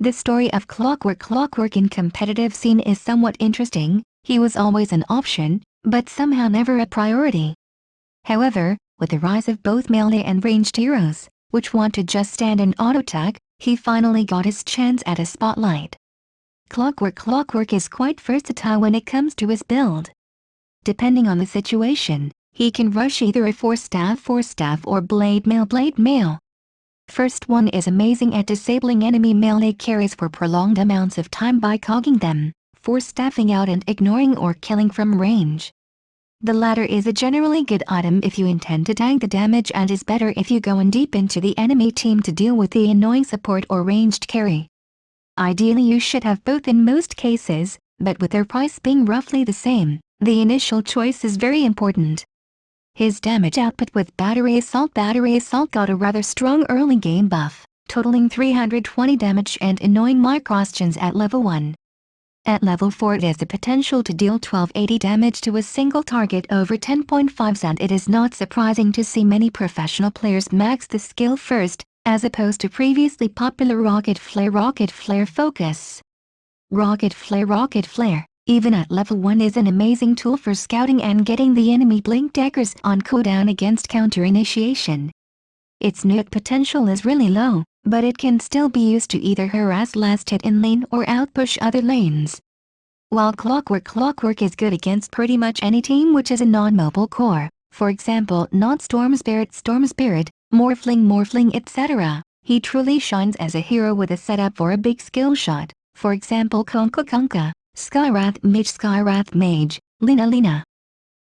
The story of Clockwerk Clockwerk in competitive scene is somewhat interesting. He was always an option, but somehow never a priority. However, with the rise of both melee and ranged heroes, which want to just stand and auto-attack, he finally got his chance at a spotlight. Clockwerk Clockwerk is quite versatile when it comes to his build. Depending on the situation, he can rush either a 4-staff or blade mail. First one is amazing at disabling enemy melee carries for prolonged amounts of time by cogging them, 4-staffing out and ignoring or killing from range. The latter is a generally good item if you intend to tank the damage and is better if you go in deep into the enemy team to deal with the annoying support or ranged carry. Ideally you should have both in most cases, but with their price being roughly the same, the initial choice is very important. His damage output with Battery Assault got a rather strong early game buff, totaling 320 damage and annoying microquestions at level 1. At level 4 it has the potential to deal 1280 damage to a single target over 10.5 and it is not surprising to see many professional players max the skill first, as opposed to previously popular Rocket Flare focus. Rocket Flare, even at level 1 is an amazing tool for scouting and getting the enemy blink daggers on cooldown against counter initiation. Its nuke potential is really low, but it can still be used to either harass last hit in lane or outpush other lanes. While Clockwerk Clockwerk is good against pretty much any team which is a non-mobile core, for example not Storm Spirit, Morphling etc., he truly shines as a hero with a setup for a big skill shot, for example Kunkka, Skywrath Mage, Lina.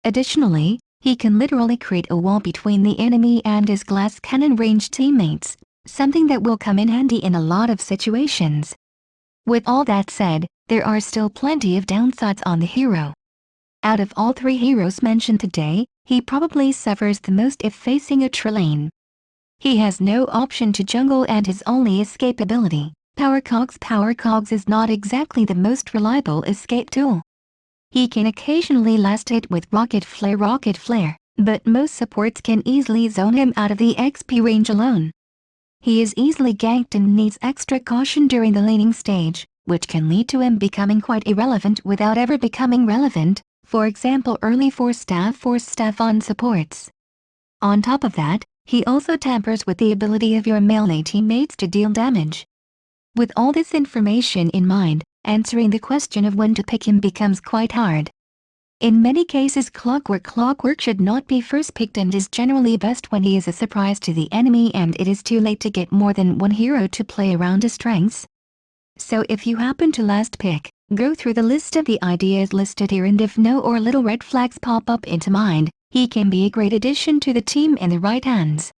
Additionally, he can literally create a wall between the enemy and his glass cannon range teammates, something that will come in handy in a lot of situations. With all that said, there are still plenty of downsides on the hero. Out of all 3 heroes mentioned today, he probably suffers the most if facing a lane. He has no option to jungle and his only escape ability, Power Cogs is not exactly the most reliable escape tool. He can occasionally last hit with Rocket Flare, but most supports can easily zone him out of the XP range alone. He is easily ganked and needs extra caution during the laning stage, which can lead to him becoming quite irrelevant without ever becoming relevant, for example early 4-staff on supports. On top of that, he also tampers with the ability of your melee teammates to deal damage. With all this information in mind, answering the question of when to pick him becomes quite hard. In many cases Clockwerk Clockwerk should not be first picked and is generally best when he is a surprise to the enemy and it is too late to get more than one hero to play around his strengths. So if you happen to last pick, go through the list of the ideas listed here and if no or little red flags pop up into mind, he can be a great addition to the team in the right hands.